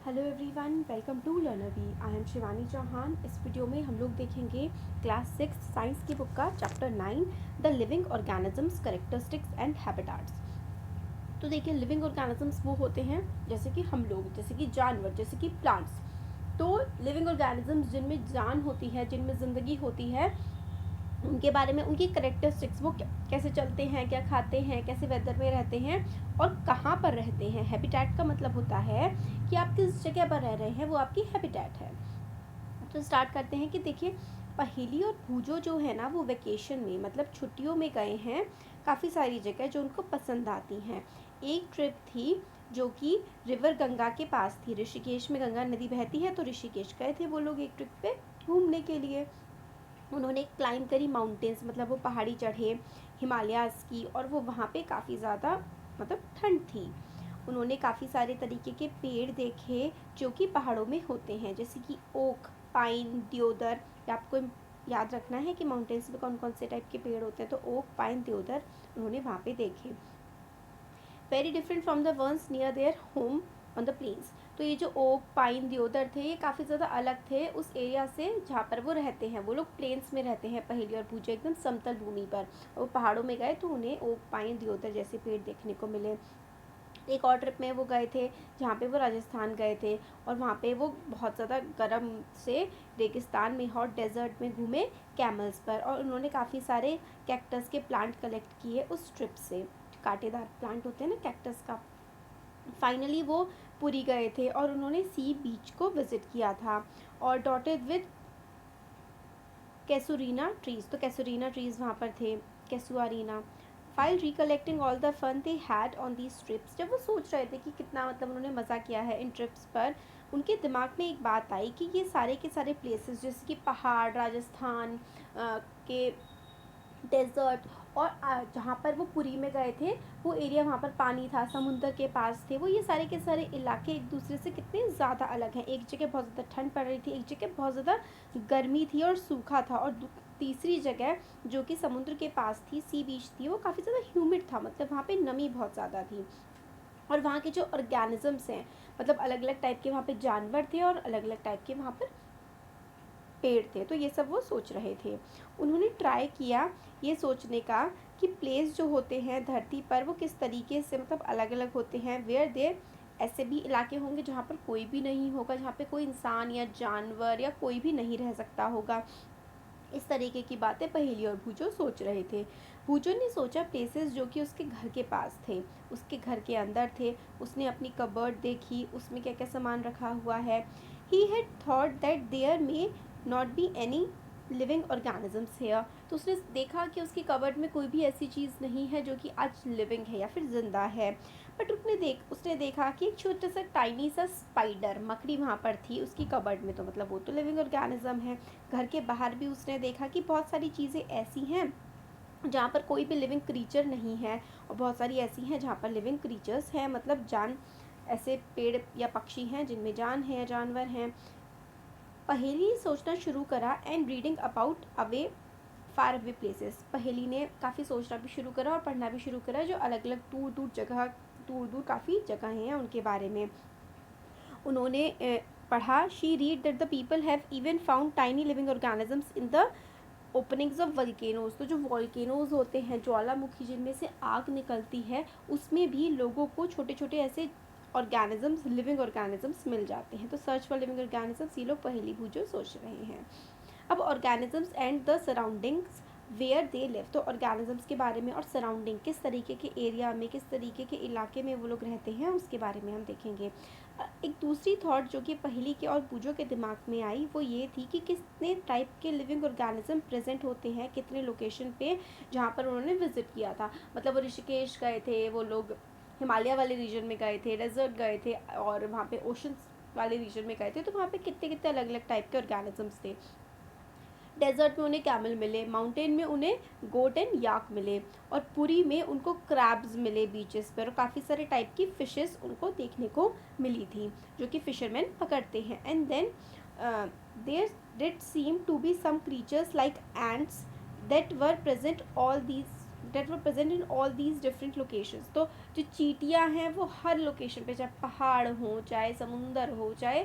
Hello everyone, welcome to लर्नरवी। I am Shivani Chauhan. इस video में हम लोग देखेंगे क्लास 6 साइंस की बुक का chapter 9 the living organisms characteristics and habitats. तो देखिए, लिविंग ऑर्गेनिजम्स वो होते हैं जैसे कि हम लोग, जैसे कि जानवर, जैसे कि प्लांट्स। तो लिविंग ऑर्गेनिजम्स जिनमें जान होती है, जिनमें ज़िंदगी होती है, उनके बारे में, उनकी करेक्टरिस्टिक्स, वो कैसे चलते हैं, क्या खाते हैं, कैसे वेदर में रहते हैं और कहाँ पर रहते हैं। हैबिटेट का मतलब होता है कि आप किस जगह पर रह रहे हैं, वो आपकी हैबिटेट है। तो स्टार्ट करते हैं कि देखिए, पहेली और भूजो जो है ना, वो वेकेशन में मतलब छुट्टियों में गए हैं काफ़ी सारी जगह जो उनको पसंद आती हैं। एक ट्रिप थी जो कि रिवर गंगा के पास थी। ऋषिकेश में गंगा नदी बहती है, तो ऋषिकेश गए थे वो लोग एक ट्रिप पे घूमने के लिए। उन्होंने क्लाइंब करी माउंटेन्स, मतलब वो पहाड़ी चढ़े, हिमालयाज़ की, और वो वहाँ पे काफ़ी ज़्यादा मतलब ठंड थी। उन्होंने काफ़ी सारे तरीके के पेड़ देखे जो कि पहाड़ों में होते हैं, जैसे कि ओक, पाइन, देवदार। आपको याद रखना है कि माउंटेन्स में कौन कौन से टाइप के पेड़ होते हैं। तो ओक, पाइन, देवदार उन्होंने वहाँ पे देखे। Very different from the ones near their home on the plains. तो ये जो ओक, पाइन, देवदार थे, ये काफ़ी ज़्यादा अलग थे उस एरिया से जहाँ पर वो रहते हैं। वो लोग प्लेन्स में रहते हैं, पहेली और भूजो एकदम समतल भूमि पर। वो पहाड़ों में गए तो उन्हें ओक, पाइन, देवदार जैसे पेड़ देखने को मिले। एक और ट्रिप में वो गए थे जहाँ पे वो राजस्थान गए थे, और वहाँ पे वो बहुत ज़्यादा गर्म से रेगिस्तान में, हॉट डेजर्ट में घूमे कैमल्स पर, और उन्होंने काफ़ी सारे कैक्टस के प्लांट कलेक्ट किए उस ट्रिप से। कांटेदार प्लांट होते हैं ना कैक्टस का। फाइनली वो पुरी गए थे और उन्होंने सी बीच को विजिट किया था और डॉटेड विद कैसुरीना ट्रीज। तो कैसुरीना ट्रीज वहाँ पर थे, casuarina. While recollecting all the fun they had on these trips, जब वो सोच रहे थे कि कितना मतलब उन्होंने मज़ा किया है इन ट्रिप्स पर, उनके दिमाग में एक बात आई कि ये सारे के सारे प्लेसेस, जैसे कि पहाड़, राजस्थान के डेजर्ट, और जहाँ पर वो पुरी में गए थे वो एरिया, वहाँ पर पानी था, समुद्र के पास थे वो, ये सारे के सारे इलाके एक दूसरे से कितने ज़्यादा अलग हैं। एक जगह बहुत ज़्यादा ठंड पड़ रही थी, एक जगह बहुत ज़्यादा गर्मी थी और सूखा था, और तीसरी जगह जो कि समुद्र के पास थी, सी बीच थी, वो काफ़ी ज़्यादा ह्यूमिड था, मतलब वहाँ पे नमी बहुत ज़्यादा थी। और वहाँ के जो ऑर्गेनिजम्स हैं, मतलब अलग अलग टाइप के वहाँ पे जानवर थे और अलग अलग टाइप के वहाँ पर पेड़ थे। तो ये सब वो सोच रहे थे। उन्होंने ट्राई किया ये सोचने का कि प्लेस जो होते हैं धरती पर, वो किस तरीके से मतलब अलग अलग होते हैं। वेयर देयर, ऐसे भी इलाके होंगे जहाँ पर कोई भी नहीं होगा, जहाँ पे कोई इंसान या जानवर या कोई भी नहीं रह सकता होगा। इस तरीके की बातें पहेली और भूजो सोच रहे थे। भूजो ने सोचा प्लेसेस जो कि उसके घर के पास थे, उसके घर के अंदर थे। उसने अपनी कबर्ड देखी, उसमें क्या क्या सामान रखा हुआ है। He had thought that there may not be any living organisms here. तो उसने देखा कि उसकी कबर्ड में कोई भी ऐसी चीज़ नहीं है जो कि आज लिविंग है या फिर जिंदा है। बट उसने देखा कि एक छोटा सा टाइनी सा स्पाइडर, मकड़ी वहाँ पर थी उसकी कबर्ड में, तो मतलब वो तो लिविंग ऑर्गेनिज्म है। घर के बाहर भी उसने देखा कि बहुत सारी चीज़ें ऐसी हैं जहाँ पर कोई भी लिविंग क्रीचर नहीं है, और बहुत सारी ऐसी हैं जहाँ पर लिविंग क्रीचर्स हैं, मतलब जान, ऐसे पेड़ या पक्षी हैं जिनमें जान है या जानवर हैं। पहेली सोचना शुरू करा and reading about away far away places. पहेली ने काफ़ी सोचना भी शुरू करा और पढ़ना भी शुरू करा, जो अलग अलग दूर दूर जगह, दूर दूर काफ़ी जगह हैं उनके बारे में उन्होंने पढ़ा। She read that the people have even found tiny living organisms in the openings of वल्केनोज। तो जो वॉल्केनोज होते हैं, ज्वालामुखी जिनमें से आग निकलती है, उसमें भी लोगों को छोटे छोटे ऐसे ऑर्गेनिजम्स, लिविंग ऑर्गेनिजम्स मिल जाते हैं। तो सर्च फॉर लिविंग ऑर्गेनिजम्स ये लोग पहली भूजो सोच रहे हैं। अब organisms and the surroundings where they live. तो ऑर्गेनिजम्स के बारे में और सराउंडिंग, किस तरीके के एरिया में, किस तरीके के इलाके में वो लोग रहते हैं, उसके बारे में हम देखेंगे। एक दूसरी थॉट जो कि पहली के और पूजो के दिमाग में आई, वो ये थी कि कितने टाइप के लिविंग ऑर्गेनिज्म प्रेजेंट होते हैं कितने लोकेशन पे जहाँ पर उन्होंने विजिट किया था। मतलब वो ऋषिकेश गए थे, वो लोग हिमालय वाले रीजन में गए थे, डेजर्ट गए थे, और वहाँ पे ओशंस वाले रीजन में गए थे, तो वहाँ पे कितने कितने अलग अलग टाइप के ऑर्गेनिजम्स थे। डेजर्ट में उन्हें कैमल मिले, माउंटेन में उन्हें गोट एंड याक मिले, और पुरी में उनको क्रैब्स मिले बीचेस पर, और काफ़ी सारे टाइप की फिशेस उनको देखने को मिली थी जो कि फिशरमैन पकड़ते हैं। And then there did seem to be some creatures like ants that were present all these that were present in all these different locations. तो जो चींटियाँ हैं वो हर लोकेशन पे, चाहे पहाड़ हो, चाहे समुंदर हो, चाहे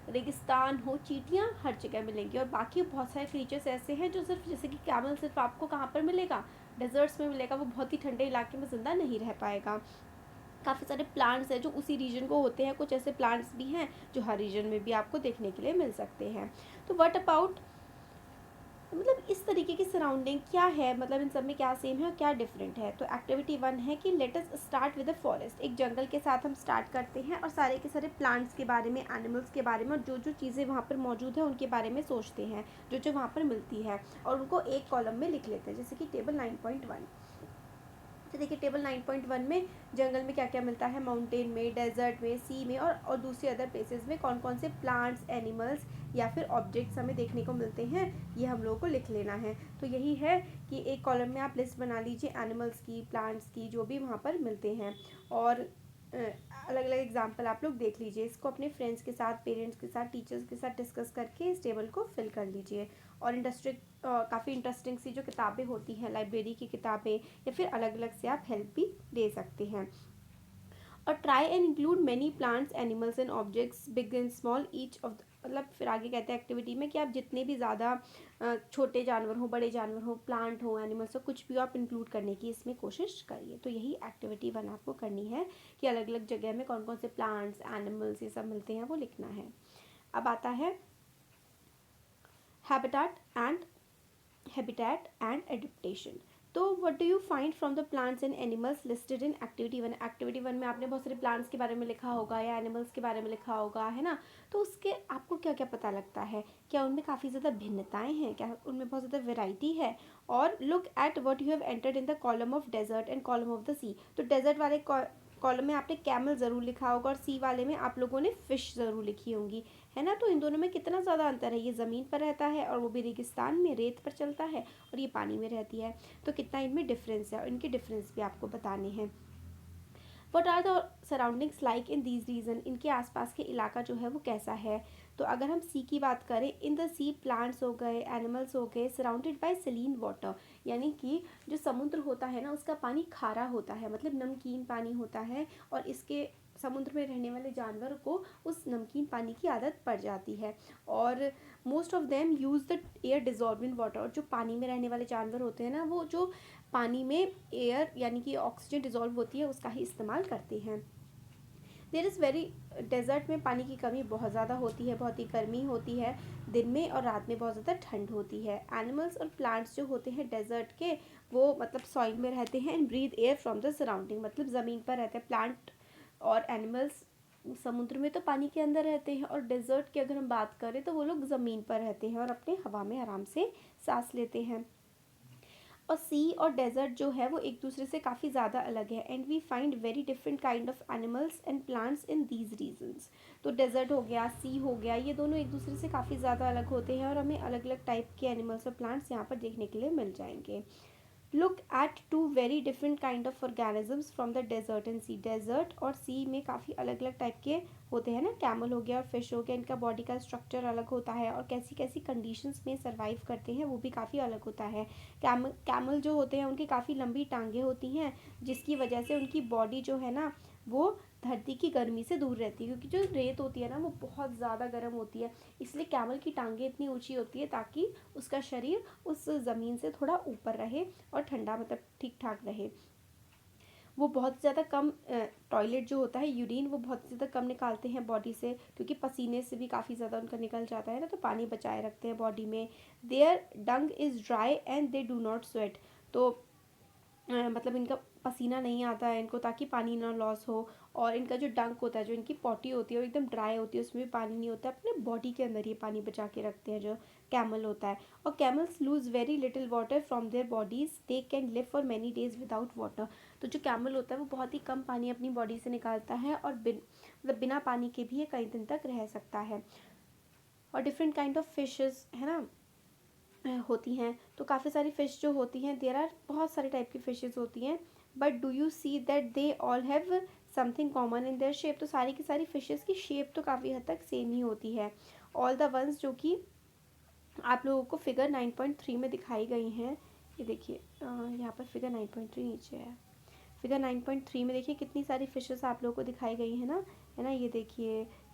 रेगिस्तान हो, चींटियाँ हर जगह मिलेंगी। और बाकी बहुत सारे क्रीचर्स ऐसे हैं जो सिर्फ, जैसे कि कैमल सिर्फ आपको कहाँ पर मिलेगा, डेजर्ट्स में मिलेगा, वो बहुत ही ठंडे इलाके में ज़िंदा नहीं रह पाएगा। काफ़ी सारे प्लांट्स हैं जो उसी रीजन को होते हैं, कुछ ऐसे प्लांट्स भी हैं जो हर रीजन में भी आपको देखने के लिए मिल सकते हैं। तो व्हाट अबाउट, मतलब इस तरीके की सराउंडिंग क्या है, मतलब इन सब में क्या सेम है और क्या डिफरेंट है। तो एक्टिविटी 1 है कि let us start with the forest. एक जंगल के साथ हम स्टार्ट करते हैं और सारे के सारे प्लांट्स के बारे में, एनिमल्स के बारे में, और जो जो चीज़ें वहाँ पर मौजूद है उनके बारे में सोचते हैं, जो जो वहाँ पर मिलती है, और उनको एक कॉलम में लिख लेते हैं, जैसे कि टेबल 9.1। तो देखिए टेबल 9.1 में जंगल में क्या क्या मिलता है, माउंटेन में, डेजर्ट में, सी में, और दूसरी अदर प्लेसेस में कौन कौन से प्लांट्स, एनिमल्स या फिर ऑब्जेक्ट्स हमें देखने को मिलते हैं, ये हम लोगों को लिख लेना है। तो यही है कि एक कॉलम में आप लिस्ट बना लीजिए एनिमल्स की, प्लांट्स की, जो भी वहाँ पर मिलते हैं, और अलग अलग एग्जाम्पल आप लोग देख लीजिए। इसको अपने फ्रेंड्स के साथ, पेरेंट्स के साथ, टीचर्स के साथ डिस्कस करके इस टेबल को फिल कर लीजिए। और काफ़ी इंटरेस्टिंग सी जो किताबें होती हैं, लाइब्रेरी की किताबें, या फिर अलग अलग से आप हेल्प भी ले सकते हैं। और try and include many plants, animals and objects, big and small, each of, मतलब फिर आगे कहते हैं एक्टिविटी में कि आप जितने भी ज़्यादा छोटे जानवर हो, बड़े जानवर हो, प्लांट हो, एनिमल्स हो, कुछ भी आप इंक्लूड करने की इसमें कोशिश करिए। तो यही एक्टिविटी 1 आपको करनी है कि अलग अलग जगह में कौन कौन से प्लांट्स, एनिमल्स ये सब मिलते हैं वो लिखना है। अब आता है हैबिटेट एंड एडिप्टेशन। तो what do you find from the plants and animals listed in activity 1। Activity 1 में आपने बहुत सारे प्लांट्स के बारे में लिखा होगा या एनिमल्स के बारे में लिखा होगा, है ना। तो उसके आपको क्या क्या पता लगता है, क्या उनमें काफ़ी ज़्यादा भिन्नताएं हैं, क्या उनमें बहुत ज़्यादा वेराइटी है। और look at what you have entered in the column of desert and column of the sea. तो डेजर्ट वाले कॉलम में आपने कैमल ज़रूर लिखा होगा, और सी वाले में आप लोगों ने फ़िश ज़रूर लिखी होंगी, है ना। तो इन दोनों में कितना ज़्यादा अंतर है, ये ज़मीन पर रहता है और वो भी रेगिस्तान में रेत पर चलता है, और ये पानी में रहती है। तो कितना इनमें डिफरेंस है, और इनके डिफरेंस भी आपको बताने हैं। What are the surroundings like in these region. इनके आसपास के इलाका जो है वो कैसा है। तो अगर हम सी की बात करें, इन द सी प्लांट्स हो गए, एनिमल्स हो गए, सराउंडेड बाय सलीन वाटर, यानी कि जो समुद्र होता है ना उसका पानी खारा होता है, मतलब नमकीन पानी होता है, और इसके समुद्र में रहने वाले जानवर को उस नमकीन पानी की आदत पड़ जाती है। और most of them use the air dissolve in water. और जो पानी में रहने वाले जानवर होते हैं ना, वो जो पानी में एयर यानी कि ऑक्सीजन डिजॉल्व होती है उसका ही इस्तेमाल करते हैं। देयर इज़ वेरी, डेजर्ट में पानी की कमी बहुत ज़्यादा होती है, बहुत ही गर्मी होती है दिन में, और रात में बहुत ज़्यादा ठंड होती है। एनिमल्स और प्लांट्स जो होते हैं डेजर्ट के, वो मतलब सॉइल में रहते हैं and breathe air from the surrounding, मतलब ज़मीन पर रहते हैं। प्लांट और एनिमल्स समुद्र में तो पानी के अंदर रहते हैं, और डेजर्ट की अगर हम बात करें तो वो लोग ज़मीन पर रहते हैं और अपने हवा में आराम से सांस लेते हैं। और सी और डेजर्ट जो है वो एक दूसरे से काफ़ी ज़्यादा अलग है, and we find very different kind of animals and plants in these regions. तो डेजर्ट हो गया, सी हो गया, ये दोनों एक दूसरे से काफ़ी ज़्यादा अलग होते हैं, और हमें अलग अलग टाइप के एनिमल्स और प्लांट्स यहाँ पर देखने के लिए मिल जाएंगे। Look at two very different kind of organisms from the desert and sea. Desert और सी में काफ़ी अलग अलग टाइप के होते हैं ना, कैमल हो गया और फिश हो गया, इनका बॉडी का स्ट्रक्चर अलग होता है, और कैसी कैसी कंडीशंस में सर्वाइव करते हैं वो भी काफ़ी अलग होता है। कैमल जो होते हैं उनकी काफ़ी लंबी टांगें होती हैं, जिसकी वजह से उनकी बॉडी जो है ना वो धरती की गर्मी से दूर रहती है, क्योंकि जो रेत होती है ना वो बहुत ज़्यादा गर्म होती है, इसलिए कैमल की टांगें इतनी ऊंची होती है ताकि उसका शरीर उस ज़मीन से थोड़ा ऊपर रहे और ठंडा, मतलब ठीक ठाक रहे। वो बहुत ज़्यादा कम, टॉयलेट जो होता है, यूरिन, वो बहुत ज़्यादा कम निकालते हैं बॉडी से, क्योंकि पसीने से भी काफ़ी ज़्यादा उनका निकल जाता है ना, तो पानी बचाए रखते हैं बॉडी में। Their dung is dry and they do not sweat. तो मतलब इनका पसीना नहीं आता है इनको, ताकि पानी ना लॉस हो। और इनका जो डंक होता है, जो इनकी पॉटी होती है वो एकदम ड्राई होती है, उसमें भी पानी नहीं होता है, अपने बॉडी के अंदर ही पानी बचा के रखते हैं जो कैमल होता है। और camels lose very little water from their bodies, they can live for many days without water. तो जो कैमल होता है वो बहुत ही कम पानी अपनी बॉडी से निकालता है, और मतलब बिना पानी के भी ये कई दिन तक रह सकता है। और डिफरेंट काइंड ऑफ फिशेस है ना होती हैं, तो काफ़ी सारी फ़िश जो होती हैं, देयर आर बहुत सारे टाइप की फ़िशेस होती हैं, but do you see that they all have something common in their shape. तो सारी की सारी फ़िशेस की शेप तो काफ़ी हद तक सेम ही होती है। ऑल द वंस जो कि आप लोगों को फिगर 9.3 में दिखाई गई हैं, ये देखिए यहाँ पर फिगर 9.3 नीचे है। फिगर 9.3 में देखिए कितनी सारी फिशेस आप लोगों को दिखाई गई है ना, ये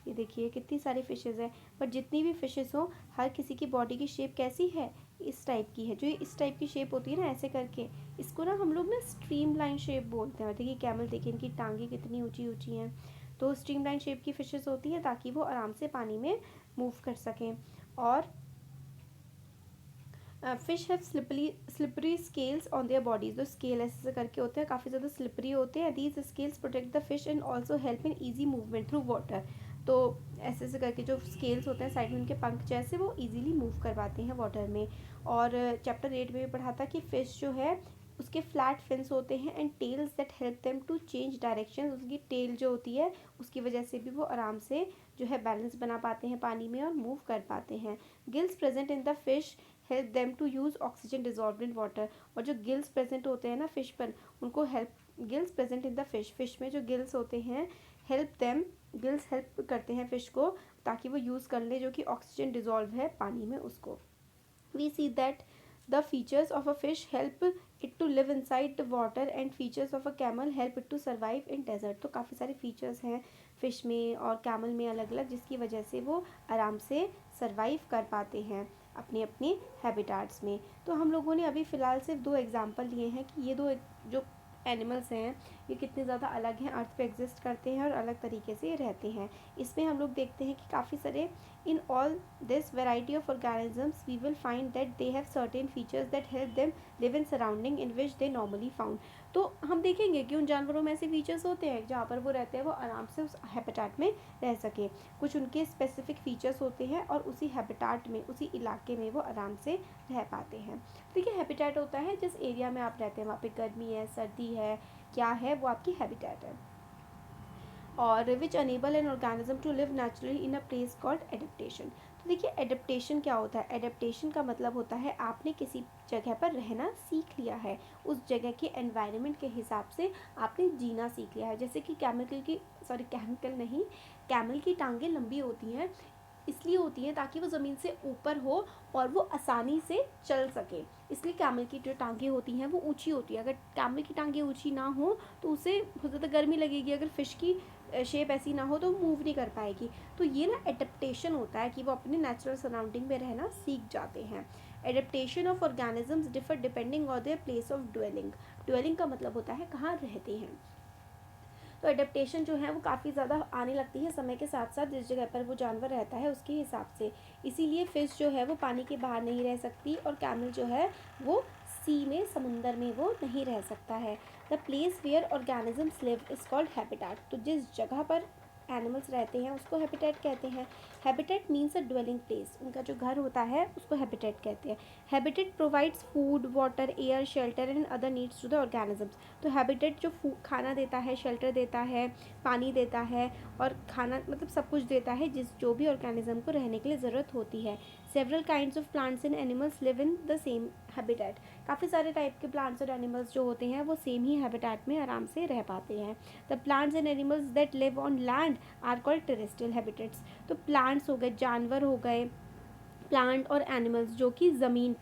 देखिए कितनी सारी फिशेस है। पर जितनी भी फिशेस हो, हर किसी की बॉडी की शेप कैसी है, इस टाइप की है। जो ये इस टाइप की शेप होती है ना, ऐसे करके, इसको ना हम लोग ना स्ट्रीम लाइन शेप बोलते हैं। देखिए कैमल देखिए, इनकी टांगे कितनी ऊंची ऊंची हैं। तो स्ट्रीम लाइन शेप की फिशेस होती हैं ताकि वो आराम से पानी में मूव कर सकें। और fish have slippery scales on their bodies. जो स्केल ऐसे करके होते हैं, काफ़ी ज़्यादा स्लिपरी होते हैं। These scales protect the fish and also help in easy movement through water. तो ऐसे ऐसे करके जो स्केल्स होते हैं साइड में, उनके पंख जैसे, वो ईजिली मूव करवाते हैं वाटर में। और चैप्टर 8 में भी पढ़ा था कि फ़िश जो है उसके फ्लैट फिन्स होते हैं and tails that help them to change direction. उसकी टेल जो होती है उसकी वजह से भी वो आराम से जो है बैलेंस बना पाते हैं पानी में और मूव कर पाते हैं। Gills present in the fish help them to use oxygen dissolve in water. और जो गिल्स प्रेजेंट होते हैं ना फिश पर, उनको help, gills present in the fish में जो गिल्स होते हैं, हेल्प देम, गिल्स हेल्प करते हैं फिश को ताकि वो यूज़ कर ले जो कि ऑक्सीजन डिजॉल्व है पानी में उसको। We see that the features of a fish help it to live inside the water and features of a camel help it to survive in desert। तो काफ़ी सारे फीचर्स हैं फ़िश में और कैमल में अलग अलग, जिसकी वजह से वो आराम से सर्वाइव कर पाते हैं अपने अपने हैबिटाट्स में। तो हम लोगों ने अभी फ़िलहाल सिर्फ दो एग्जांपल लिए हैं कि ये दो जो एनिमल्स हैं ये कितने ज़्यादा अलग हैं, अर्थ पे एग्जिस्ट करते हैं और अलग तरीके से रहते हैं। इसमें हम लोग देखते हैं कि काफ़ी सारे, in all this variety of organisms we will find that they have certain features that help them live in surrounding in which they normally found। तो हम देखेंगे कि उन जानवरों में ऐसे फीचर्स होते हैं जहाँ पर वो रहते हैं वो आराम से उस हैबिटाट में रह सके। कुछ उनके स्पेसिफिक फीचर्स होते हैं और उसी हैबिटाट में, उसी इलाके में वो आराम से रह पाते हैं। देखिए हैबिटेट होता है जिस एरिया में आप रहते हैं, वहाँ पे गर्मी है, सर्दी है, क्या है, वो आपकी हैबिटेट है। और which enable an organism to live naturally in a place called adaptation. तो देखिए एडेप्टेशन क्या होता है। एडेप्टेशन का मतलब होता है आपने किसी जगह पर रहना सीख लिया है, उस जगह के एनवायरनमेंट के हिसाब से आपने जीना सीख लिया है। जैसे कि कैमल की टांगें लंबी होती हैं, इसलिए होती हैं ताकि वो ज़मीन से ऊपर हो और वो आसानी से चल सके। इसलिए कैमल की जो टांगें होती हैं वो ऊंची होती है। अगर कैमल की टांगें ऊंची ना हो तो उसे बहुत ज़्यादा गर्मी लगेगी। अगर फ़िश की शेप ऐसी ना हो तो मूव नहीं कर पाएगी। तो ये ना एडेप्टेशन होता है कि वो अपने नेचुरल सराउंडिंग में रहना सीख जाते हैं। Adaptation of organisms differ depending on their place of dwelling. Dwelling का मतलब होता है कहाँ रहते हैं। तो एडेप्टेशन जो है वो काफ़ी ज़्यादा आने लगती है समय के साथ साथ जिस जगह पर वो जानवर रहता है उसके हिसाब से। इसीलिए फ़िश जो है वो पानी के बाहर नहीं रह सकती और कैमल जो है वो सी में, समुंदर में वो नहीं रह सकता है। The place where organisms live is called habitat. तो जिस जगह पर एनिमल्स रहते हैं उसको हैबिटेट कहते हैं। Habitat means a dwelling place, उनका जो घर होता है उसको हैबिटेट कहते हैं। Habitat provides food, water, air, shelter and other needs to the organisms. तो हैबिटेट जो खाना देता है, शेल्टर देता है, पानी देता है और खाना मतलब सब कुछ देता है जिस जो भी ऑर्गेनिज्म को रहने के लिए ज़रूरत होती है। Several kinds of plants and animals live in the same habitat. काफ़ी सारे टाइप के प्लांट्स और एनिमल्स जो होते हैं वो सेम ही हैबिटेट में आराम से रह पाते हैं। The plants and animals that live on land are called terrestrial habitats. तो प्लांट्स हो गए, जानवर हो गए, प्लांट और एनिमल्स जो कि ज़मीन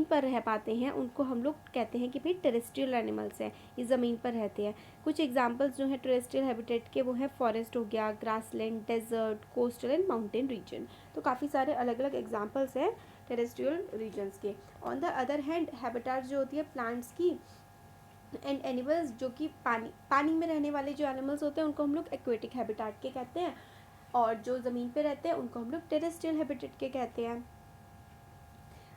पर रह पाते हैं उनको हम लोग कहते हैं कि भाई टेरेस्ट्रियल एनिमल्स हैं, ये ज़मीन पर रहते हैं। कुछ एग्जांपल्स जो हैं टेरेस्ट्रियल हैबिटेट के वो हैं फॉरेस्ट हो गया, grassland, desert, coastal and mountain region. तो काफ़ी सारे अलग अलग एग्जांपल्स हैं टेरेस्ट्रियल रीजन्स के। On the other hand habitat जो होती है प्लांट्स की एंड एनिमल्स जो कि पानी में रहने वाले जो एनिमल्स होते हैं उनको हम लोग एक्वेटिक हैबिटेट के कहते हैं और जो ज़मीन पे रहते हैं उनको हम लोग टेरेस्ट्रियल हैबिटेट के कहते हैं।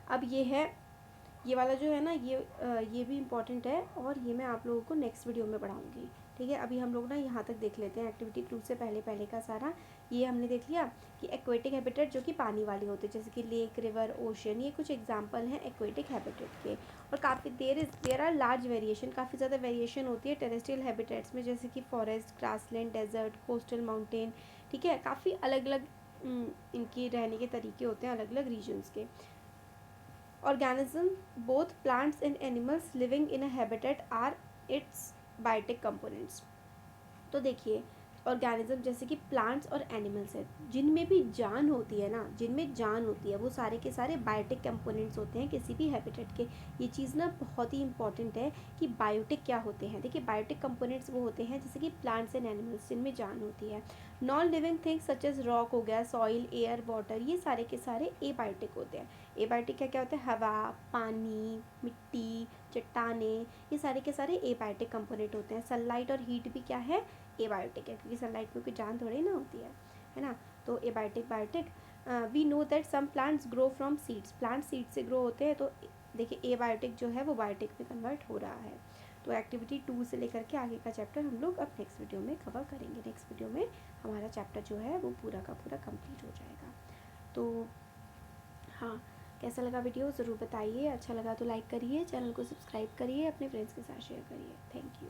अब ये वाला जो है ना ये भी इम्पॉर्टेंट है और ये मैं आप लोगों को नेक्स्ट वीडियो में पढ़ाऊँगी। ठीक है, अभी हम लोग ना यहाँ तक देख लेते हैं एक्टिविटी 2 से पहले का सारा। ये हमने देख लिया कि एक्वेटिक हैबिटेट जो कि पानी वाले होते हैं जैसे कि लेक, रिवर, ओशन, ये कुछ एग्जांपल हैं एक्वेटिक हैबिटेट के। और काफ़ी देर आर लार्ज वेरिएशन, काफ़ी ज़्यादा वेरिएशन होती है टेरेस्ट्रियल हैबिटेट्स में जैसे कि forest, grassland, desert, coastal, mountain. ठीक है, काफ़ी अलग अलग इनकी रहने के तरीके होते हैं अलग अलग रीजन्स के। Organism, both plants and animals living in a habitat are its biotic components। तो देखिए ऑर्गेनिज्म जैसे कि प्लांट्स और एनिमल्स है, जिनमें भी जान होती है ना, जिनमें जान होती है वो सारे के सारे बायोटिक कंपोनेंट्स होते हैं किसी भी हैबिटेट के। ये चीज़ ना बहुत ही इंपॉर्टेंट है कि बायोटिक क्या होते हैं। देखिए बायोटिक कंपोनेंट्स वो होते हैं जैसे कि प्लांट्स एंड एनिमल्स जिनमें जान होती है। Non living things such as rock हो गया, सॉइल, एयर, वाटर, ये सारे के सारे एबायोटिक होते हैं। एबायोटिक क्या क्या होते हैं? हवा, पानी, मिट्टी, चट्टाने, ये सारे के सारे एबायोटिक कंपोनेंट होते हैं। सनलाइट और हीट भी क्या है? एबायोटिक है, क्योंकि सनलाइट में कोई जान थोड़ी ना होती है ना। तो abiotic, biotic. We know that some plants grow from seeds, plant seed से ग्रो होते हैं। तो देखिए एबायोटिक जो है वो बायोटिक में कन्वर्ट हो रहा है। तो एक्टिविटी 2 से लेकर के आगे का चैप्टर हम लोग अब नेक्स्ट वीडियो में कवर करेंगे। नेक्स्ट वीडियो में हमारा चैप्टर जो है वो पूरा का पूरा कंप्लीट हो जाएगा। तो हाँ, कैसा लगा वीडियो ज़रूर बताइए। अच्छा लगा तो लाइक करिए, चैनल को सब्सक्राइब करिए, अपने फ्रेंड्स के साथ शेयर करिए। Thank you.